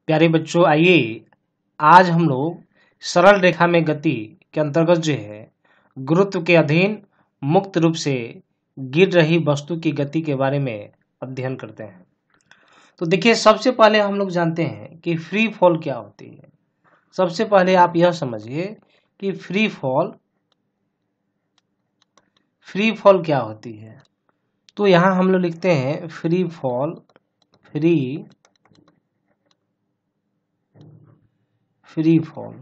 प्यारे बच्चों, आइए आज हम लोग सरल रेखा में गति के अंतर्गत जो है गुरुत्व के अधीन मुक्त रूप से गिर रही वस्तु की गति के बारे में अध्ययन करते हैं। तो देखिए, सबसे पहले हम लोग जानते हैं कि फ्री फॉल क्या होती है। सबसे पहले आप यह समझिए कि फ्री फॉल क्या होती है। तो यहाँ हम लोग लिखते हैं फ्री फॉल।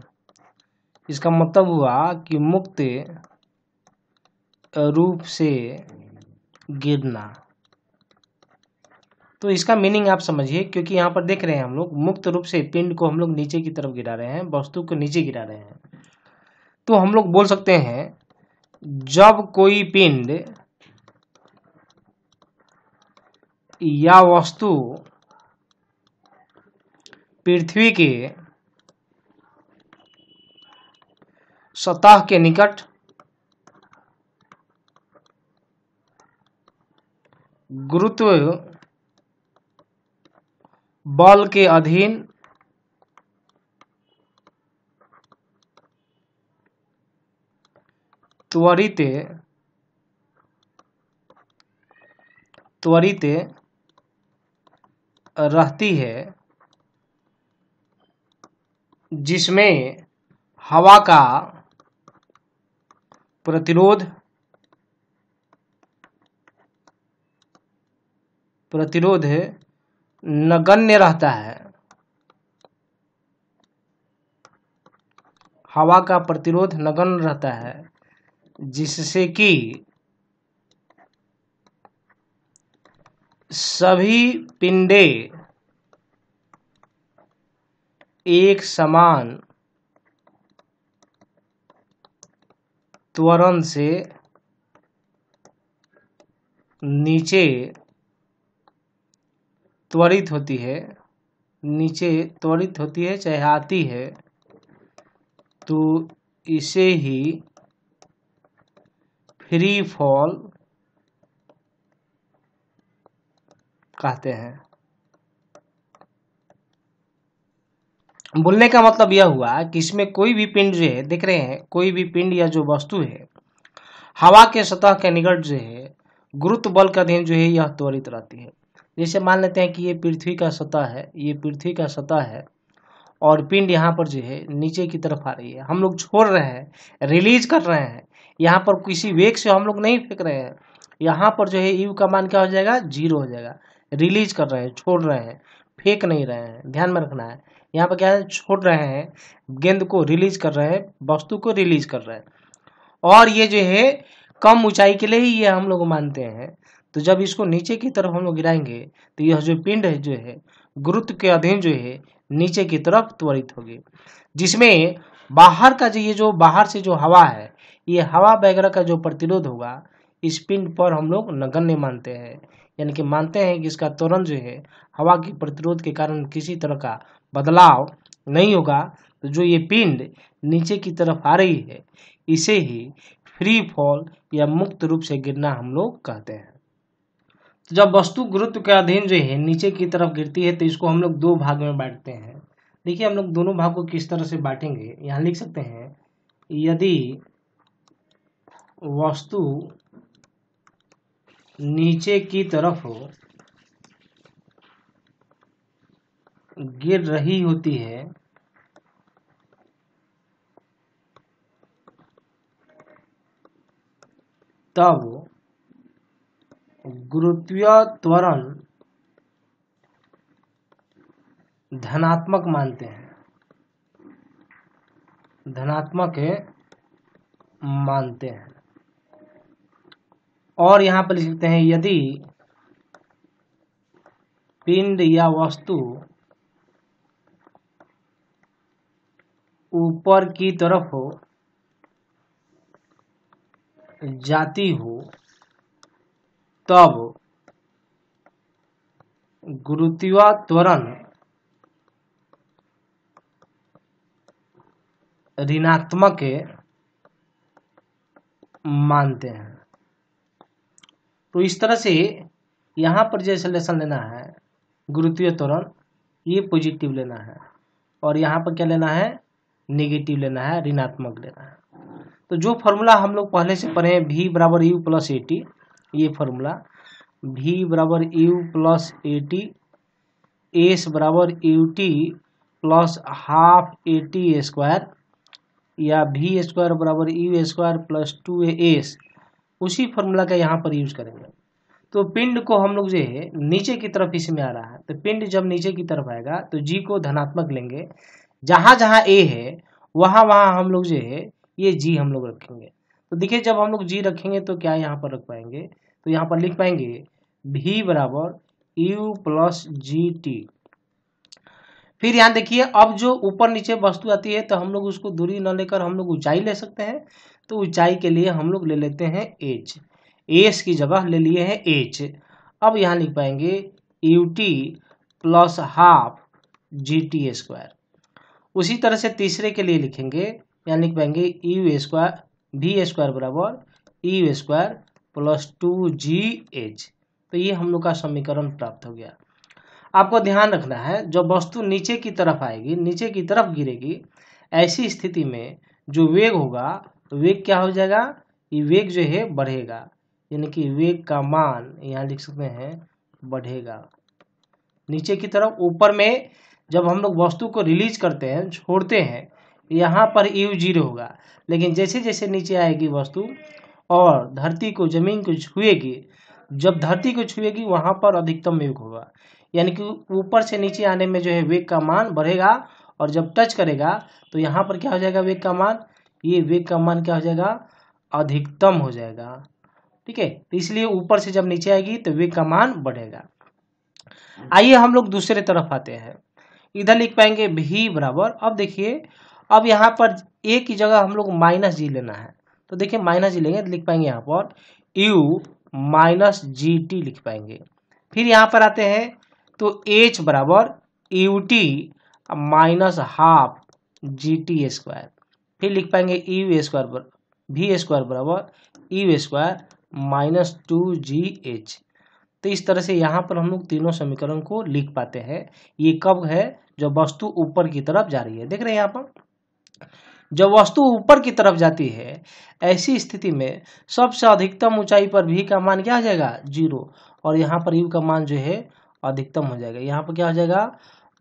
इसका मतलब हुआ कि मुक्त रूप से गिरना। तो इसका मीनिंग आप समझिए, क्योंकि यहाँ पर देख रहे हैं हम लोग मुक्त रूप से पिंड को हम लोग नीचे की तरफ गिरा रहे हैं, वस्तु को नीचे गिरा रहे हैं। तो हम लोग बोल सकते हैं जब कोई पिंड या वस्तु पृथ्वी के सतह के निकट गुरुत्व बल के अधीन त्वरित रहती है, जिसमें हवा का प्रतिरोध नगण्य रहता है। हवा का प्रतिरोध नगण्य रहता है, जिससे कि सभी पिंडे एक समान त्वरण से नीचे त्वरित होती है चाहे आती है, तो इसे ही फ्री फॉल कहते हैं। बोलने का मतलब यह हुआ कि इसमें कोई भी पिंड जो है, देख रहे हैं, कोई भी पिंड या जो वस्तु है हवा के सतह के निकट जो है गुरुत्व बल का अधीन जो है यह त्वरित रहती है। जैसे मान लेते हैं कि ये पृथ्वी का सतह है और पिंड यहाँ पर जो है नीचे की तरफ आ रही है। हम लोग छोड़ रहे हैं, रिलीज कर रहे हैं। यहाँ पर किसी वेग से हम लोग नहीं फेंक रहे हैं। यहाँ पर जो है यू का मान क्या हो जाएगा, 0 हो जाएगा। रिलीज कर रहे हैं, छोड़ रहे हैं, फेंक नहीं रहे हैं, ध्यान में रखना है। यहाँ पर क्या है, छोड़ रहे हैं, गेंद को रिलीज कर रहे हैं, वस्तु को रिलीज कर रहे हैं। और ये जो है कम ऊंचाई के लिए ही ये हम लोग मानते हैं। तो जब इसको नीचे की तरफ हम लोग गिराएंगे तो यह जो पिंड है जो है गुरुत्व के अधीन जो है नीचे की तरफ त्वरित होगी, जिसमें बाहर का जो ये जो बाहर से जो हवा है, ये हवा वगैरह का जो प्रतिरोध होगा इस पिंड पर हम लोग नगण्य मानते हैं। यानी कि मानते हैं कि इसका त्वरण जो है हवा के प्रतिरोध के कारण किसी तरह का बदलाव नहीं होगा। तो जो ये पिंड नीचे की तरफ आ रही है इसे ही फ्री फॉल या मुक्त रूप से गिरना हम लोग कहते हैं। तो जब वस्तु गुरुत्व के अधीन जो है नीचे की तरफ गिरती है तो इसको हम लोग 2 भाग में बांटते हैं। देखिए, हम लोग दोनों भाग को किस तरह से बांटेंगे, यहाँ लिख सकते हैं, यदि वस्तु नीचे की तरफ गिर रही होती है तब गुरुत्वीय त्वरण धनात्मक मानते हैं। और यहाँ पर लिखते हैं, यदि पिंड या वस्तु ऊपर की तरफ जाती हो तब गुरुत्वीय त्वरण ऋणात्मक मानते हैं। तो इस तरह से यहाँ पर जैसे लेसन लेना है, गुरुत्वीय त्वरण ये पॉजिटिव लेना है और यहाँ पर क्या लेना है, नेगेटिव लेना है, ऋणात्मक लेना है। तो जो फॉर्मूला हम लोग पहले से पढ़े हैं V बराबर U प्लस ए टी, ये फॉर्मूला V बराबर U plus A T, S बराबर U T plus half A T square, या V स्क्वायर बराबर यू स्क्वायर प्लस 2AS, उसी फॉर्मूला का यहाँ पर यूज करेंगे। तो पिंड को हम लोग जो है नीचे की तरफ इसमें आ रहा है, तो पिंड जब नीचे की तरफ आएगा तो G को धनात्मक लेंगे, जहाँ जहाँ A है वहाँ वहाँ हम लोग जो है ये G हम लोग रखेंगे। तो देखिए जब हम लोग G रखेंगे तो क्या यहाँ पर रख पाएंगे, तो यहाँ पर लिख पाएंगे V बराबर U प्लस जी टी। फिर यहाँ देखिए अब जो ऊपर नीचे वस्तु आती है तो हम लोग उसको दूरी न लेकर हम लोग ऊंचाई ले सकते हैं। तो ऊंचाई के लिए हम लोग ले लेते हैं h, एस की जगह ले लिए हैं h। अब यहाँ लिख पाएंगे you T plus half G T square. उसी तरह से तीसरे के लिए लिखेंगे, यहाँ लिख पाएंगे यू स्क्वायर वी स्क्वायर बराबर यू स्क्वायर प्लस 2GH। तो ये हम लोग का समीकरण प्राप्त हो गया। आपको ध्यान रखना है जब वस्तु नीचे की तरफ आएगी, नीचे की तरफ गिरेगी, ऐसी स्थिति में जो वेग होगा, वेग क्या हो जाएगा, ये वेग जो है बढ़ेगा, यानी कि वेग का मान यहाँ लिख सकते हैं बढ़ेगा नीचे की तरफ। ऊपर में जब हम लोग वस्तु को रिलीज करते हैं, छोड़ते हैं, यहाँ पर यू 0 होगा, लेकिन जैसे जैसे नीचे आएगी वस्तु और धरती को, जमीन को छुएगी, जब धरती को छुएगी वहाँ पर अधिकतम वेग होगा, यानी कि ऊपर से नीचे आने में जो है वेग का मान बढ़ेगा, और जब टच करेगा तो यहाँ पर क्या हो जाएगा वेग का मान, ये वेग का मान क्या हो जाएगा, अधिकतम हो जाएगा। ठीक है, तो इसलिए ऊपर से जब नीचे आएगी तो वेग का मान बढ़ेगा। आइए हम लोग दूसरे तरफ आते हैं, इधर लिख पाएंगे V बराबर, अब देखिए अब यहाँ पर A की जगह हम लोग -G लेना है। तो देखिए -G लेंगे तो लिख पाएंगे यहाँ पर U माइनस जी टी लिख पाएंगे। फिर यहाँ पर आते हैं तो H बराबर U T minus half G T square. फिर लिख पाएंगे यू स्क्वायर V स्क्वायर बराबर यू स्क्वायर माइनस 2GH। तो इस तरह से यहाँ पर हम लोग तीनों समीकरण को लिख पाते हैं। ये कब है, जब वस्तु ऊपर की तरफ जा रही है। देख रहे हैं यहाँ पर जब वस्तु ऊपर की तरफ जाती है, ऐसी स्थिति में सबसे अधिकतम ऊंचाई पर V का मान क्या हो जाएगा, 0, और यहाँ पर U का मान जो है अधिकतम हो जाएगा। यहाँ पर क्या हो जाएगा,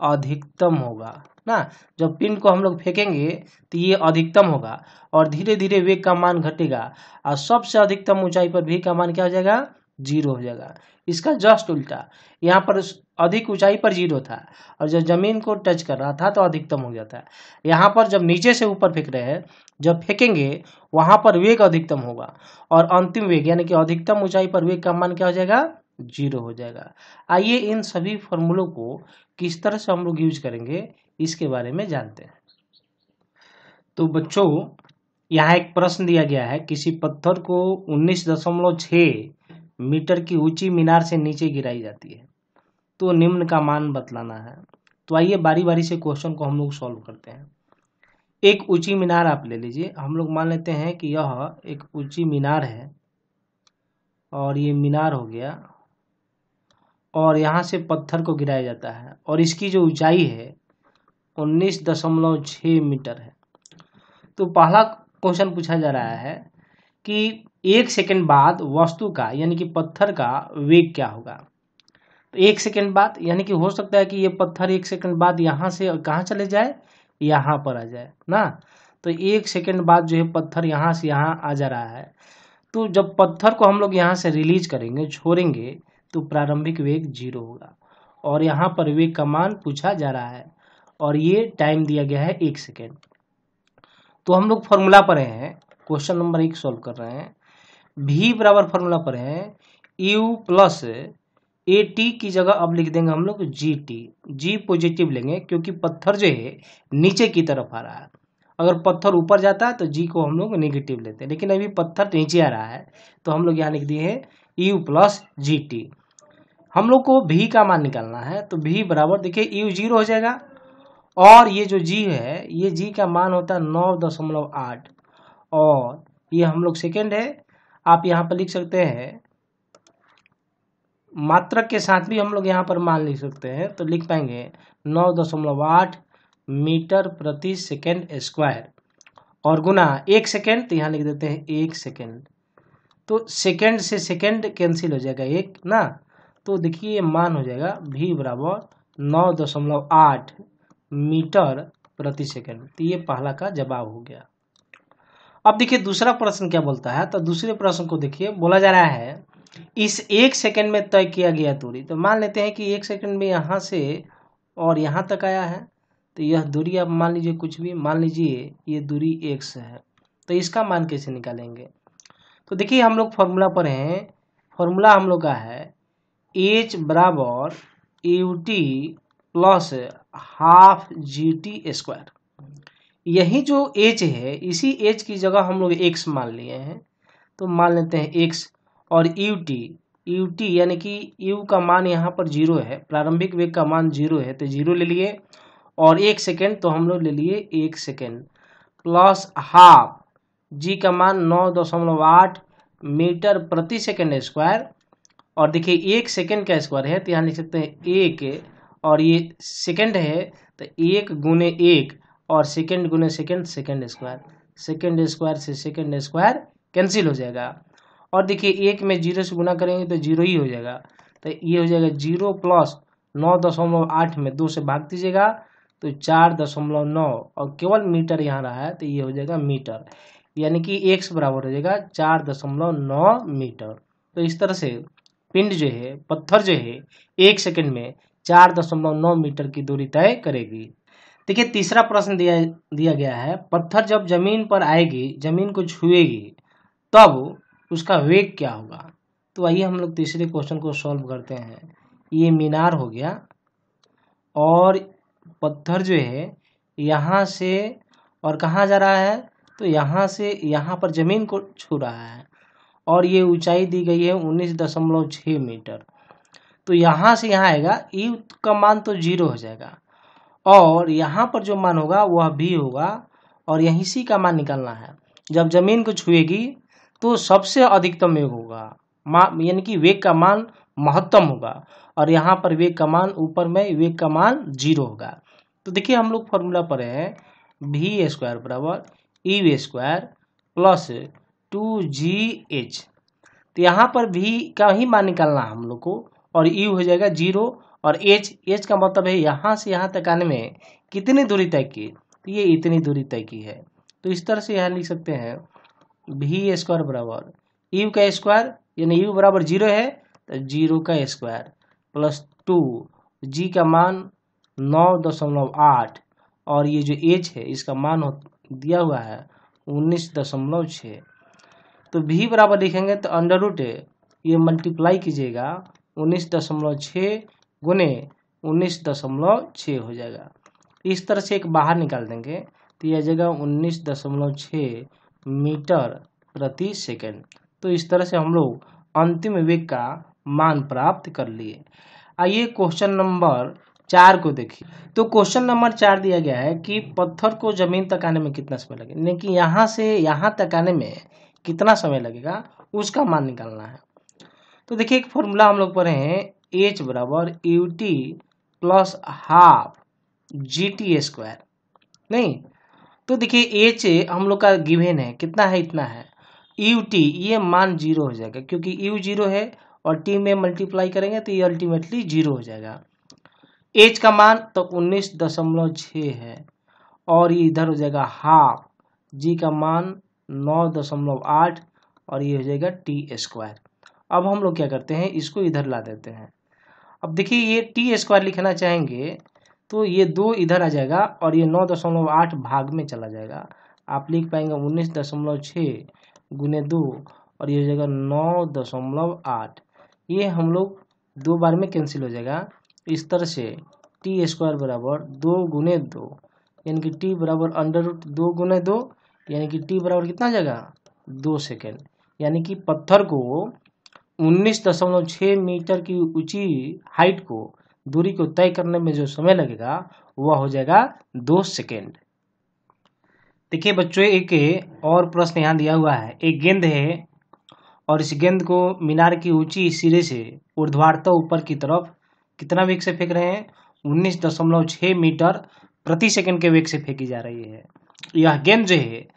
अधिकतम होगा ना। जब पिंड को हम लोग फेंकेंगे तो ये अधिकतम होगा और धीरे धीरे वेग का मान घटेगा, और सबसे अधिकतम ऊंचाई पर V का मान क्या हो जाएगा, 0 हो जाएगा। इसका जस्ट उल्टा, यहाँ पर अधिक ऊंचाई पर 0 था और जब जमीन को टच कर रहा था तो अधिकतम हो जाता है। यहाँ पर जब नीचे से ऊपर फेंक रहे हैं, जब फेंकेंगे वहां पर वेग अधिकतम होगा, और अंतिम वेग यानी कि अधिकतम ऊंचाई पर वेग का मान क्या हो जाएगा, 0 हो जाएगा। आइए इन सभी फॉर्मूलों को किस तरह से हम लोग यूज करेंगे इसके बारे में जानते हैं। तो बच्चों यहाँ एक प्रश्न दिया गया है, किसी पत्थर को 19.6 मीटर की ऊंची मीनार से नीचे गिराई जाती है, तो निम्न का मान बतलाना है। तो आइए बारी बारी से क्वेश्चन को हम लोग सॉल्व करते हैं। एक ऊंची मीनार आप ले लीजिए, हम लोग मान लेते हैं कि यह एक ऊंची मीनार है, और ये मीनार हो गया, और यहाँ से पत्थर को गिराया जाता है, और इसकी जो ऊंचाई है 19.6 मीटर है। तो पहला क्वेश्चन पूछा जा रहा है कि 1 सेकंड बाद वस्तु का यानी कि पत्थर का वेग क्या होगा। तो 1 सेकंड बाद यानी कि हो सकता है कि ये पत्थर 1 सेकंड बाद यहाँ से कहाँ चले जाए, यहाँ पर आ जाए ना। तो 1 सेकंड बाद जो है पत्थर यहाँ से यहाँ आ जा रहा है। तो जब पत्थर को हम लोग यहाँ से रिलीज करेंगे, छोड़ेंगे, तो प्रारंभिक वेग 0 होगा, और यहाँ पर वेग का मान पूछा जा रहा है, और ये टाइम दिया गया है 1 सेकेंड। तो हम लोग फॉर्मूला पढ़े हैं, क्वेश्चन नंबर 1 सॉल्व कर रहे हैं। V बराबर फॉर्मूला पढ़े हैं U प्लस ए टी की जगह अब लिख देंगे हम लोग जी टी। जी पॉजिटिव लेंगे क्योंकि पत्थर जो है नीचे की तरफ आ रहा है। अगर पत्थर ऊपर जाता है तो जी को हम लोग नेगेटिव लेते हैं, लेकिन अभी पत्थर नीचे आ रहा है तो हम लोग यहाँ लिख दिए हैं U प्लस जी टी। हम लोग को V का मान निकालना है, तो V बराबर देखिए U 0 हो जाएगा, और ये जो G है, ये G का मान होता है 9.8, और ये हम लोग सेकेंड है। आप यहाँ पर लिख सकते हैं मात्रक के साथ भी हम लोग यहाँ पर मान लिख सकते हैं, तो लिख पाएंगे 9.8 मीटर प्रति सेकेंड स्क्वायर और गुना 1 सेकेंड, तो यहाँ लिख देते हैं 1 सेकेंड। तो सेकेंड से सेकेंड कैंसिल हो जाएगा एक ना, तो देखिए ये मान हो जाएगा v बराबर 9.8 मीटर प्रति सेकेंड। तो ये पहला का जवाब हो गया। अब देखिए दूसरा प्रश्न क्या बोलता है, तो दूसरे प्रश्न को देखिए, बोला जा रहा है इस 1 सेकेंड में तय किया गया दूरी। तो मान लेते हैं कि 1 सेकेंड में यहाँ से और यहाँ तक आया है, तो यह दूरी आप मान लीजिए कुछ भी, मान लीजिए ये दूरी x है। तो इसका मान कैसे निकालेंगे, तो देखिए हम लोग फॉर्मूला पर हैं, फॉर्मूला हम लोग का है h बराबर ut plus half GT square. यही जो h है, इसी h की जगह हम लोग x मान लिए हैं, तो मान लेते हैं x और ut यानी कि u का मान यहाँ पर 0 है, प्रारंभिक वेग का मान 0 है, तो 0 ले लिए, और 1 सेकेंड तो हम लोग ले लिए 1 सेकेंड, प्लस हाफ g का मान 9.8 मीटर प्रति सेकेंड स्क्वायर, और देखिए 1 सेकेंड का स्क्वायर है, तो यहाँ लिख सकते हैं 1, और ये सेकेंड है तो 1 गुने 1 और सेकेंड गुने सेकेंड, सेकेंड स्क्वायर से सेकेंड स्क्वायर कैंसिल हो जाएगा, और देखिए 1 में 0 से गुना करेंगे तो 0 ही हो जाएगा, तो ये हो जाएगा 0 प्लस 9.8 में 2 से भाग दीजिएगा तो 4.9, और केवल मीटर यहाँ रहा है, तो ये हो जाएगा मीटर, यानी कि x बराबर हो जाएगा 4.9 मीटर। तो इस तरह से पिंड जो है, पत्थर जो है, 1 सेकेंड में 4.9 मीटर की दूरी तय करेगी। देखिए तीसरा प्रश्न दिया गया है, पत्थर जब जमीन पर आएगी, जमीन को छुएगी, तब उसका वेग क्या होगा। तो आइए हम लोग तीसरे क्वेश्चन को सॉल्व करते हैं। ये मीनार हो गया और पत्थर जो है यहाँ से और कहाँ जा रहा है, तो यहाँ से यहाँ पर जमीन को छू रहा है, और ये ऊंचाई दी गई है 19.6 मीटर। तो यहाँ से यहाँ आएगा, ई का मान तो 0 हो जाएगा, और यहाँ पर जो मान होगा वह भी होगा, और यहीं सी का मान निकालना है। जब जमीन को छुएगी तो सबसे अधिकतम वेग होगा, यानी कि वेग का मान महत्तम होगा, और यहाँ पर वेग का मान, ऊपर में वेग का मान 0 होगा। तो देखिए हम लोग फॉर्मूला पर है v स्क्वायर बराबर ई स्क्वायर प्लस 2gh। तो यहाँ पर v का ही मान निकालना है हम लोग को, और u हो जाएगा 0, और h का मतलब है यहाँ से यहाँ तक आने में कितनी दूरी तय की, तो ये इतनी दूरी तय की है। तो इस तरह से यहाँ लिख सकते हैं v स्क्वायर बराबर u का स्क्वायर, यानी u बराबर 0 है तो 0 का स्क्वायर प्लस 2, g का मान 9.8, और ये जो h है इसका मान दिया हुआ है 19.6। तो v बराबर लिखेंगे तो अंडर रूट ये मल्टीप्लाई कीजिएगा 19.6 गुने 19.6 हो जाएगा। इस तरह से एक बाहर निकाल देंगे तो यह जगह 19.6 मीटर प्रति सेकेंड। तो इस तरह से हम लोग अंतिम वेग का मान प्राप्त कर लिए। आइए क्वेश्चन नंबर 4 को देखिए। तो क्वेश्चन नंबर 4 दिया गया है कि पत्थर को जमीन तक आने में कितना समय लगेगा, यानी कि यहाँ से यहाँ तक आने में कितना समय लगेगा, उसका मान निकालना है। तो देखिए एक फॉर्मूला हम लोग पढ़े हैं, h बराबर ut plus half GT square. नहीं, तो देखिए h हम लोग का गिवन है, कितना है, इतना है। ut ये मान 0 हो जाएगा, क्योंकि u 0 है और t में मल्टीप्लाई करेंगे तो ये अल्टीमेटली 0 हो जाएगा। h का मान तो 19.6 है, और ये इधर हो जाएगा हाफ, g का मान 9.8, और ये हो जाएगा t स्क्वायर। अब हम लोग क्या करते हैं, इसको इधर ला देते हैं। अब देखिए ये t स्क्वायर लिखना चाहेंगे तो ये 2 इधर आ जाएगा, और ये 9.8 भाग में चला जाएगा। आप लिख पाएंगे 19.6 गुने 2, और ये हो जाएगा 9.8। ये हम लोग 2 बार में कैंसिल हो जाएगा। इस तरह से टी स्क्वायर बराबर 2 गुने 2, यानी कि टी बराबर अंडर रूट 2 गुने 2, यानी कि टी बराबर कितना हो जाएगा 2 सेकेंड। यानी कि पत्थर को 19.6 मीटर की ऊंची हाइट को, दूरी को तय करने में जो समय लगेगा वह हो जाएगा 2 सेकेंड। देखिए बच्चों एक और प्रश्न यहाँ दिया हुआ है। एक गेंद है और इस गेंद को मीनार की ऊंची सिरे से ऊर्ध्वाधर ऊपर की तरफ कितना वेग से फेंक रहे हैं? 19.6 मीटर प्रति सेकंड के वेग से फेंकी जा रही है। यह गेंद जो है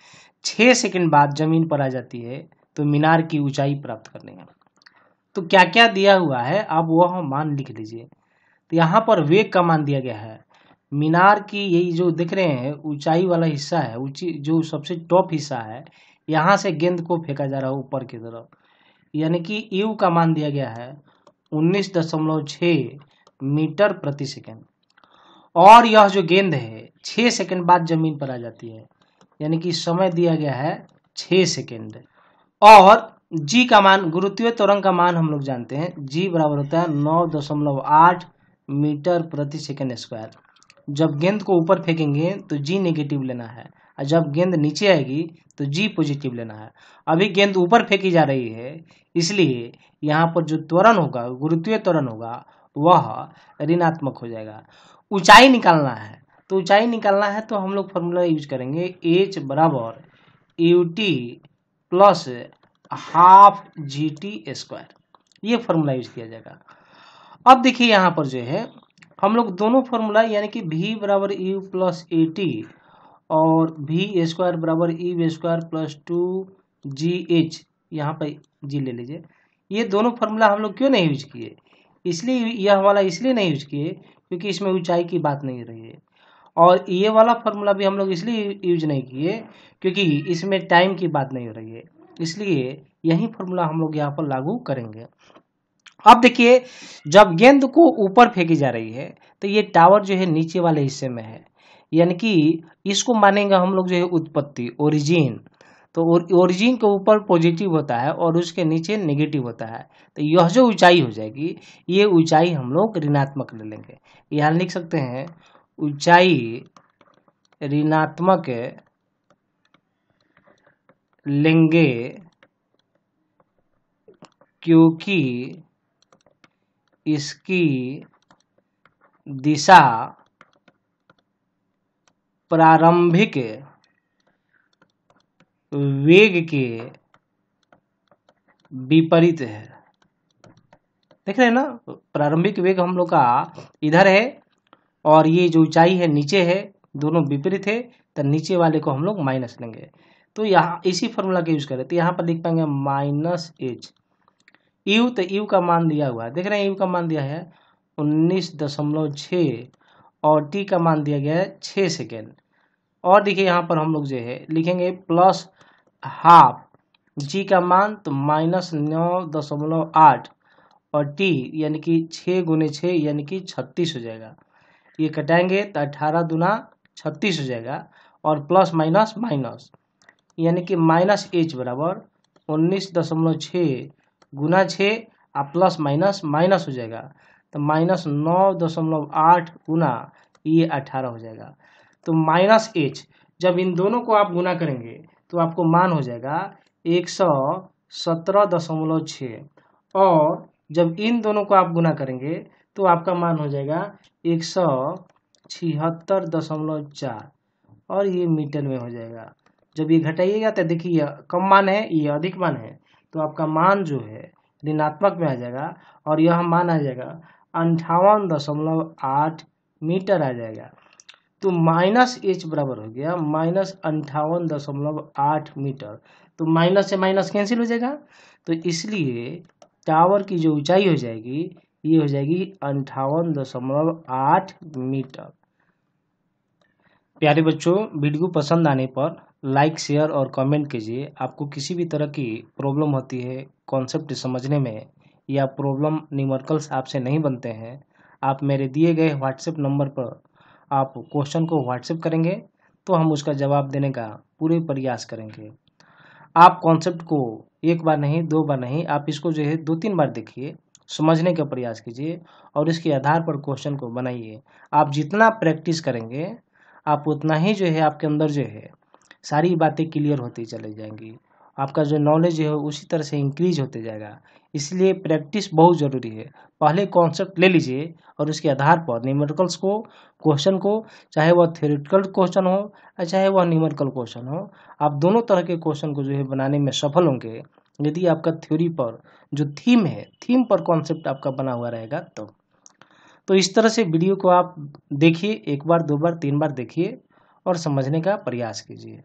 6 सेकंड बाद जमीन पर आ जाती है तो मीनार की ऊंचाई प्राप्त करने का। तो क्या क्या दिया हुआ है आप वह मान लिख लीजिए। तो यहाँ पर वेग का मान दिया गया है। मीनार की यही जो दिख रहे हैं ऊंचाई वाला हिस्सा है, ऊंची जो सबसे टॉप हिस्सा है, यहाँ से गेंद को फेंका जा रहा है ऊपर की तरफ, यानी कि यू का मान दिया गया है 19.6 मीटर प्रति सेकंड। और यह जो गेंद है 6 सेकंड बाद जमीन पर आ जाती है, यानी कि समय दिया गया है 6 सेकंड। और जी का मान, गुरुत्वीय त्वरण का मान हम लोग जानते हैं, जी बराबर होता है 9.8 मीटर प्रति सेकंड स्क्वायर। जब गेंद को ऊपर फेंकेंगे तो जी नेगेटिव लेना है, और जब गेंद नीचे आएगी तो जी पॉजिटिव लेना है। अभी गेंद ऊपर फेंकी जा रही है, इसलिए यहाँ पर जो त्वरण होगा, गुरुत्वीय त्वरण होगा, वह ऋणात्मक हो जाएगा। ऊंचाई निकालना है, तो ऊंचाई निकालना है तो हम लोग फॉर्मूला यूज करेंगे h बराबर ut plus half G T square, ये फॉर्मूला यूज किया जाएगा। अब देखिए यहाँ पर जो है हम लोग दोनों फॉर्मूला यानी कि v बराबर यू प्लस ए टी और v स्क्वायर बराबर E V square plus 2gh, यहाँ पर g ले लीजिए। ये दोनों फॉर्मूला हम लोग क्यों नहीं यूज किए? इसलिए यह वाला इसलिए नहीं यूज किए क्योंकि इसमें ऊंचाई की बात नहीं रही है, और ये वाला फॉर्मूला भी हम लोग इसलिए यूज नहीं किए क्योंकि इसमें टाइम की बात नहीं हो रही है, इसलिए यही फॉर्मूला हम लोग यहाँ पर लागू करेंगे। अब देखिए जब गेंद को ऊपर फेंकी जा रही है तो ये टावर जो है नीचे वाले हिस्से में है, यानी कि इसको मानेंगे हम लोग जो है उत्पत्ति, ओरिजिन। तो ओरिजिन के ऊपर पॉजिटिव होता है और उसके नीचे नेगेटिव होता है, तो यह जो ऊंचाई हो जाएगी ये ऊंचाई हम लोग ऋणात्मक ले लेंगे। यहाँ लिख सकते हैं ऊंचाई ऋणात्मक लेंगे क्योंकि इसकी दिशा प्रारंभिक वेग के विपरीत है। देख रहे हैं ना, प्रारंभिक वेग हम लोग का इधर है और ये जो ऊंचाई है नीचे है, दोनों विपरीत है, तो नीचे वाले को हम लोग माइनस लेंगे। तो यहाँ इसी फॉर्मूला का यूज करें तो यहाँ पर लिख पाएंगे माइनस एच यू, तो यू का मान दिया हुआ है, देख रहे हैं यू का मान दिया है 19.6 और टी का मान दिया गया है 6 सेकेंड। और देखिए यहाँ पर हम लोग जो है लिखेंगे प्लस हाफ जी का मान तो -9.8 और टी यानी कि 6 गुने 6 यानी कि 36 हो जाएगा। ये कटाएंगे तो 18 दूना 36 हो जाएगा और प्लस माइनस माइनस यानी कि माइनस एच बराबर 19.6 गुना 6 और प्लस माइनस माइनस हो जाएगा, तो -9.8 गुना ये 18 हो जाएगा। तो माइनस एच जब इन दोनों को आप गुना करेंगे तो आपको मान हो जाएगा 117.6 और जब इन दोनों को आप गुना करेंगे तो आपका मान हो जाएगा 176.4 और ये मीटर में हो जाएगा। जब ये घटाइएगा तो देखिए ये कम मान है, ये अधिक मान है, तो आपका मान जो है ऋणात्मक में आ जाएगा और यह मान आ जाएगा 58.8 मीटर आ जाएगा। तो माइनस एच बराबर हो गया -58.8 मीटर, तो माइनस से माइनस कैंसिल हो जाएगा, तो इसलिए टावर की जो ऊंचाई हो जाएगी ये हो जाएगी 58.8 मीटर। प्यारे बच्चों, वीडियो पसंद आने पर लाइक शेयर और कमेंट कीजिए। आपको किसी भी तरह की प्रॉब्लम होती है कॉन्सेप्ट समझने में या प्रॉब्लम न्यूमेरिकल्स आपसे नहीं बनते हैं, आप मेरे दिए गए व्हाट्सएप नंबर पर आप क्वेश्चन को व्हाट्सएप करेंगे तो हम उसका जवाब देने का पूरे प्रयास करेंगे। आप कॉन्सेप्ट को एक बार नहीं, दो बार नहीं, आप इसको जो है 2-3 बार देखिए, समझने का प्रयास कीजिए और इसके आधार पर क्वेश्चन को बनाइए। आप जितना प्रैक्टिस करेंगे आप उतना ही जो है आपके अंदर जो है सारी बातें क्लियर होती चली जाएंगी, आपका जो नॉलेज है उसी तरह से इंक्रीज होते जाएगा। इसलिए प्रैक्टिस बहुत ज़रूरी है। पहले कॉन्सेप्ट ले लीजिए और उसके आधार पर न्यूमेरिकल्स को, क्वेश्चन को, चाहे वह थ्योरेटिकल क्वेश्चन हो या चाहे वह न्यूमेरिकल क्वेश्चन हो, आप दोनों तरह के क्वेश्चन को जो है बनाने में सफल होंगे। यदि आपका थ्योरी पर जो थीम है, थीम पर कॉन्सेप्ट आपका बना हुआ रहेगा तो इस तरह से वीडियो को आप देखिए, 1 बार 2 बार 3 बार देखिए और समझने का प्रयास कीजिए।